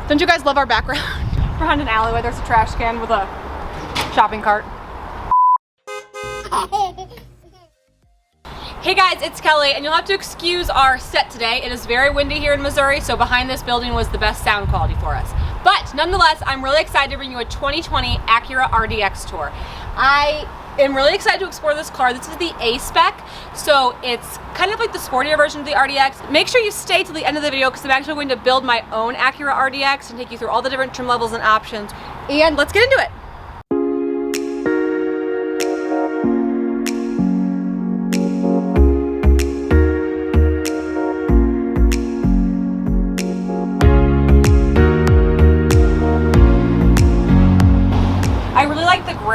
Don't you guys love our background? Behind an alleyway, there's a trash can with a shopping cart. Hey guys, it's Kelly, and you'll have to excuse our set today. It is very windy here in Missouri, so behind this building was the best sound quality for us. But nonetheless, I'm really excited to bring you a 2020 Acura RDX tour. I am really excited to explore this car. This is the A-Spec, so it's kind of like the sportier version of the RDX. Make sure you stay till the end of the video because I'm actually going to build my own Acura RDX and take you through all the different trim levels and options. And let's get into it.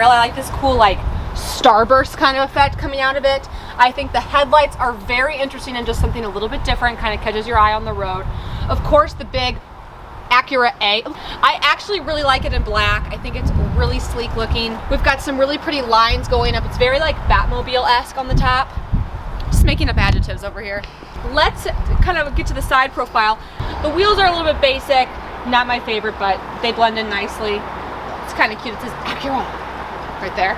I like this cool like starburst kind of effect coming out of it. I think the headlights are very interesting and just something a little bit different, kind of catches your eye on the road. Of course, the big Acura A. I actually really like it in black. I think it's really sleek looking. We've got some really pretty lines going up. It's very like Batmobile-esque on the top. Just making up adjectives over here. Let's kind of get to the side profile. The wheels are a little bit basic, not my favorite, but they blend in nicely. It's kind of cute. It says Acura right there.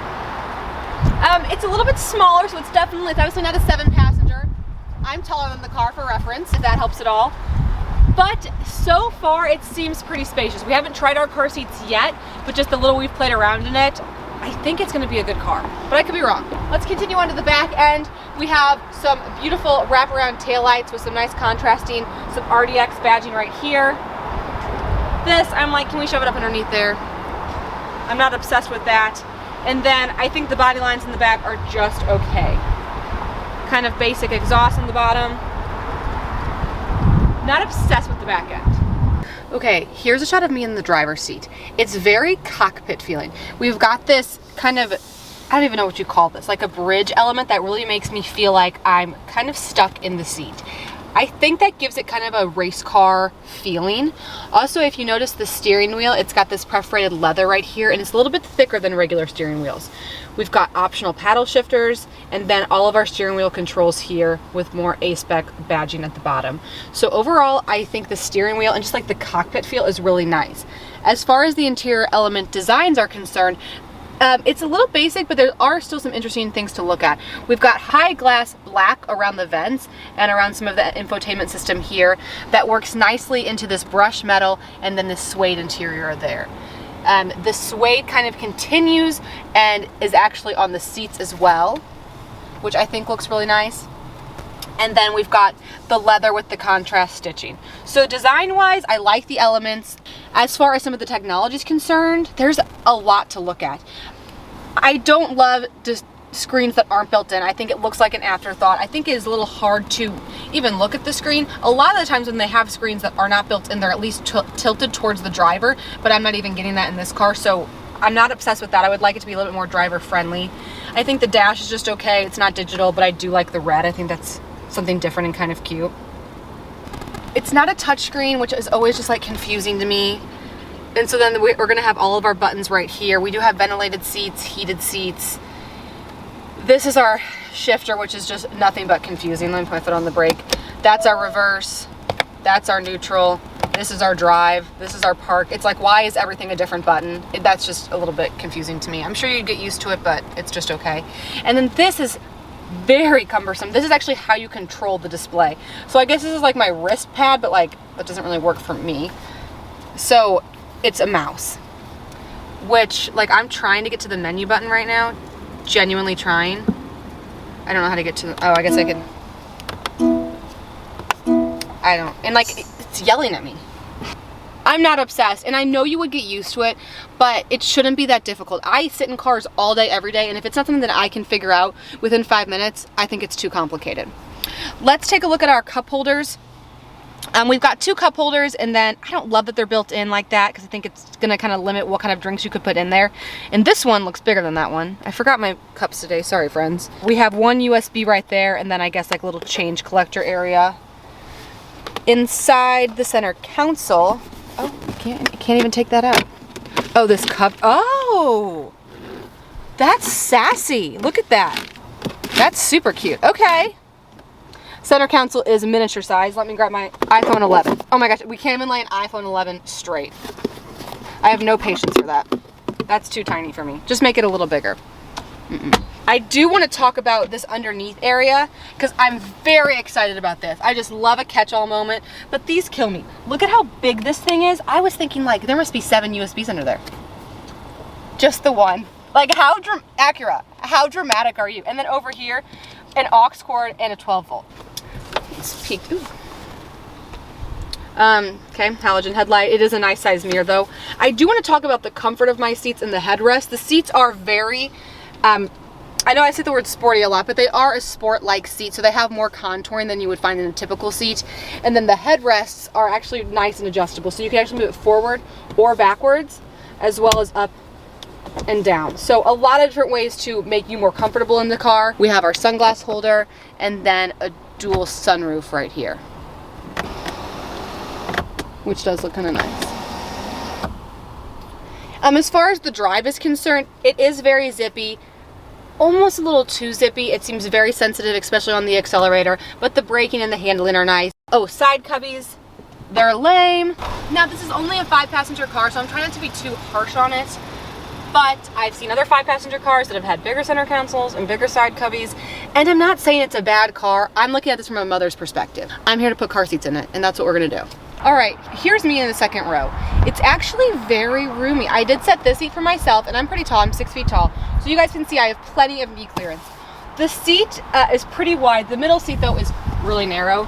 It's a little bit smaller, so it's obviously not a 7-passenger. I'm taller than the car for reference, if that helps at all. But so far, it seems pretty spacious. We haven't tried our car seats yet, but just the little we've played around in it, I think it's gonna be a good car, but I could be wrong. Let's continue on to the back end. We have some beautiful wraparound taillights with some nice contrasting, some RDX badging right here. This, I'm like, can we shove it up underneath there? I'm not obsessed with that. And then I think the body lines in the back are just okay. Kind of basic exhaust on the bottom. Not obsessed with the back end. Okay, here's a shot of me in the driver's seat. It's very cockpit feeling. We've got this kind of, I don't even know what you call this, like a bridge element that really makes me feel like I'm kind of stuck in the seat. I think that gives it kind of a race car feeling. Also, if you notice the steering wheel, it's got this perforated leather right here, and it's a little bit thicker than regular steering wheels. We've got optional paddle shifters, and then all of our steering wheel controls here with more A-Spec badging at the bottom. So overall, I think the steering wheel and just like the cockpit feel is really nice. As far as the interior element designs are concerned, it's a little basic, but there are still some interesting things to look at. We've got high glass black around the vents and around some of the infotainment system here that works nicely into this brushed metal and then this suede interior there. The suede kind of continues and is actually on the seats as well, which I think looks really nice. And then we've got the leather with the contrast stitching. So design-wise, I like the elements. As far as some of the technology is concerned, there's a lot to look at. I don't love just screens that aren't built in. I think it looks like an afterthought. I think it is a little hard to even look at the screen. A lot of the times when they have screens that are not built in, they're at least tilted towards the driver, but I'm not even getting that in this car, so I'm not obsessed with that. I would like it to be a little bit more driver friendly. I think the dash is just okay. It's not digital, but I do like the red. I think that's something different and kind of cute. It's not a touchscreen, which is always just like confusing to me. And so then we're gonna have all of our buttons right here. We do have ventilated seats, heated seats. This is our shifter, which is just nothing but confusing. Let me put my foot on the brake. That's our reverse. That's our neutral. This is our drive. This is our park. It's like, why is everything a different button? That's just a little bit confusing to me. I'm sure you'd get used to it, but it's just okay. And then this is very cumbersome. This is actually how you control the display. So I guess this is like my wrist pad, but like that doesn't really work for me. So it's a mouse, which like I'm trying to get to the menu button right now, genuinely trying. I don't know how to get to the, oh, I guess I can. I don't, and like it's yelling at me. I'm not obsessed, and I know you would get used to it, but it shouldn't be that difficult. I sit in cars all day, every day, and if it's not something that I can figure out within 5 minutes, I think it's too complicated. Let's take a look at our cup holders. We've got 2 cup holders, and then I don't love that they're built in like that because I think it's gonna kind of limit what kind of drinks you could put in there. And this one looks bigger than that one. I forgot my cups today, sorry friends. We have one USB right there, and then I guess like a little change collector area. Inside the center console, oh, you can't even take that out. Oh, this cup, oh, that's sassy. Look at that. That's super cute. Okay. Center console is miniature size. Let me grab my iPhone 11. Oh my gosh, we can't even lay an iPhone 11 straight. I have no patience for that. That's too tiny for me. Just make it a little bigger. I do want to talk about this underneath area because I'm very excited about this. I just love a catch-all moment, but these kill me. Look at how big this thing is. I was thinking like there must be 7 USBs under there. Just the one. Like how Acura, how dramatic are you? And then over here, an aux cord and a 12 volt. Let's peek. Ooh. Okay, halogen headlight. It is a nice size mirror though. I do want to talk about the comfort of my seats and the headrest. The seats are very, I know I say the word sporty a lot, but they are a sport-like seat, so they have more contouring than you would find in a typical seat. And then the headrests are actually nice and adjustable, so you can actually move it forward or backwards, as well as up and down. So a lot of different ways to make you more comfortable in the car. We have our sunglass holder and then a dual sunroof right here, which does look kind of nice. As far as the drive is concerned, it is very zippy, almost a little too zippy. It seems very sensitive, especially on the accelerator, but the braking and the handling are nice. Oh, side cubbies, they're lame. Now this is only a 5-passenger car, so I'm trying not to be too harsh on it, but I've seen other 5-passenger cars that have had bigger center consoles and bigger side cubbies, and I'm not saying it's a bad car. I'm looking at this from a mother's perspective. I'm here to put car seats in it, and that's what we're gonna do. All right, here's me in the second row. It's actually very roomy. I did set this seat for myself, and I'm pretty tall, I'm 6 feet tall. So you guys can see I have plenty of knee clearance. The seat is pretty wide. The middle seat though is really narrow.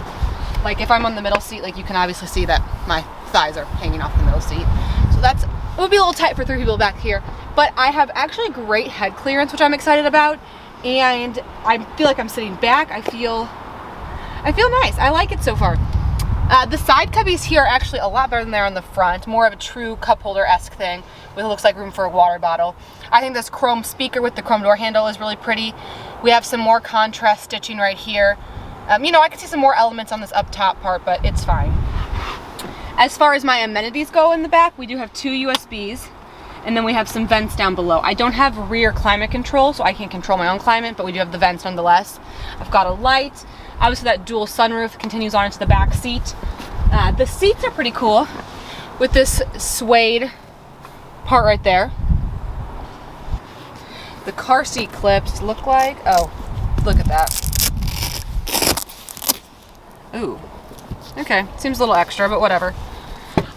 Like if I'm on the middle seat, like you can obviously see that my thighs are hanging off the middle seat. So it would be a little tight for 3 people back here, but I have actually great head clearance, which I'm excited about. And I feel like I'm sitting back. I feel nice. I like it so far. The side cubbies here are actually a lot better than they're on the front. More of a true cup holder-esque thing with, it looks like, room for a water bottle. I think this chrome speaker with the chrome door handle is really pretty. We have some more contrast stitching right here. You know, I can see some more elements on this up top part, but it's fine. As far as my amenities go in the back, we do have 2 USBs, and then we have some vents down below. I don't have rear climate control, so I can't control my own climate, but we do have the vents nonetheless. I've got a light. Obviously that dual sunroof continues on into the back seat. The seats are pretty cool with this suede part right there. The car seat clips look like, oh, look at that. Ooh, okay, seems a little extra, but whatever.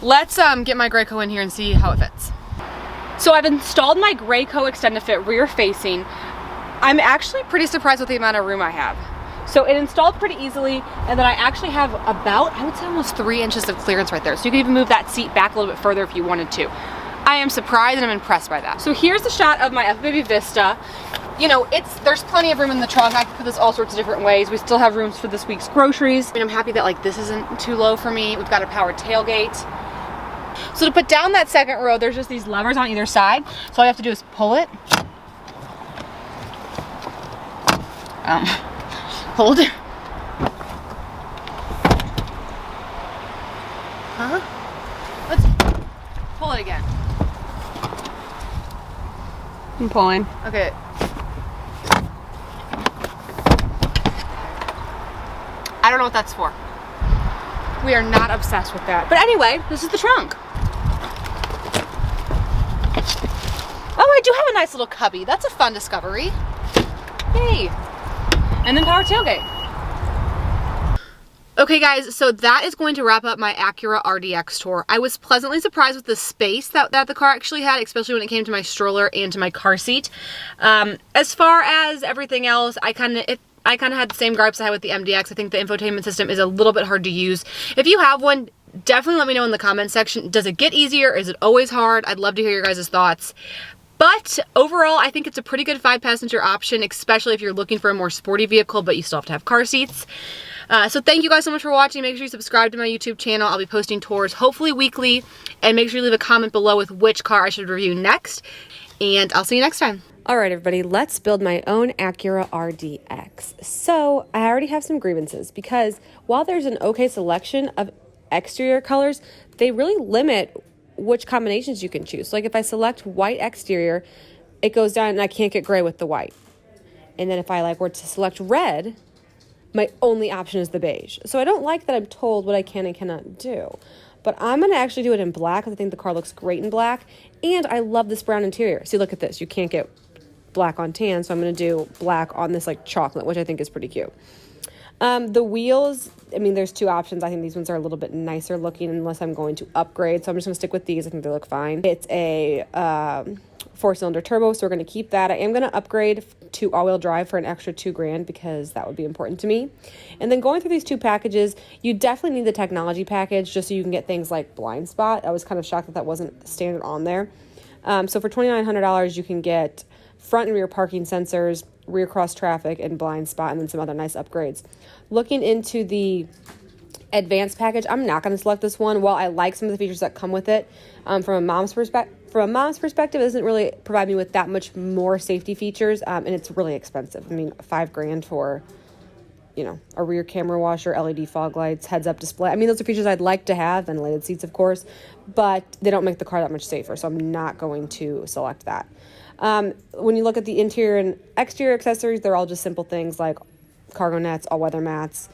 Let's get my Graco in here and see how it fits. So I've installed my Graco Extend to Fit rear facing. I'm actually pretty surprised with the amount of room I have. So it installed pretty easily, and then I actually have about, I would say almost 3 inches of clearance right there. So you can even move that seat back a little bit further if you wanted to. I am surprised and I'm impressed by that. So here's the shot of my F-Baby Vista. You know, there's plenty of room in the trunk. I can put this all sorts of different ways. We still have rooms for this week's groceries. I mean, I'm happy that like this isn't too low for me. We've got a powered tailgate. So to put down that second row, there's just these levers on either side. So all you have to do is pull it. Hold it. Huh? Let's pull it again. I'm pulling. Okay. I don't know what that's for. We are not obsessed with that. But anyway, this is the trunk. Oh, I do have a nice little cubby. That's a fun discovery. Yay. And then power tailgate. Okay guys, so that is going to wrap up my Acura RDX tour. I was pleasantly surprised with the space that the car actually had, especially when it came to my stroller and to my car seat. As far as everything else, I kind of had the same gripes I had with the MDX. I think the infotainment system is a little bit hard to use. If you have one, definitely let me know in the comment section. Does it get easier? Is it always hard? I'd love to hear your guys' thoughts. But overall, I think it's a pretty good 5-passenger option, especially if you're looking for a more sporty vehicle, but you still have to have car seats. So thank you guys so much for watching. Make sure you subscribe to my YouTube channel. I'll be posting tours hopefully weekly. And make sure you leave a comment below with which car I should review next. And I'll see you next time. All right, everybody, let's build my own Acura RDX. So I already have some grievances because while there's an okay selection of exterior colors, they really limit which combinations you can choose. So like if I select white exterior, it goes down and I can't get gray with the white. And then if I were to select red, my only option is the beige. So I don't like that I'm told what I can and cannot do. But I'm going to actually do it in black because I think the car looks great in black. And I love this brown interior. See, look at this. You can't get black on tan, so I'm going to do black on this like chocolate, which I think is pretty cute. The wheels, I mean, there's two options. I think these ones are a little bit nicer looking unless I'm going to upgrade. So I'm just going to stick with these. I think they look fine. It's a 4-cylinder turbo, so we're going to keep that. I am going to upgrade to all-wheel drive for an extra $2,000 because that would be important to me. And then going through these two packages, you definitely need the technology package just so you can get things like blind spot. I was kind of shocked that that wasn't standard on there. So for $2,900, you can get front and rear parking sensors, rear cross traffic, and blind spot, and then some other nice upgrades. Looking into the advanced package, I'm not going to select this one. While I like some of the features that come with it, from a mom's perspective, it doesn't really provide me with that much more safety features, and it's really expensive. I mean, $5,000 for, you know, a rear camera washer, LED fog lights, heads-up display. I mean, those are features I'd like to have, ventilated seats, of course, but they don't make the car that much safer, so I'm not going to select that. When you look at the interior and exterior accessories, they're all just simple things like cargo nets, all-weather mats,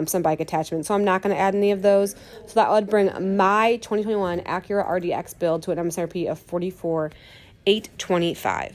some bike attachments. So I'm not going to add any of those. So that would bring my 2021 Acura RDX build to an MSRP of $44,825.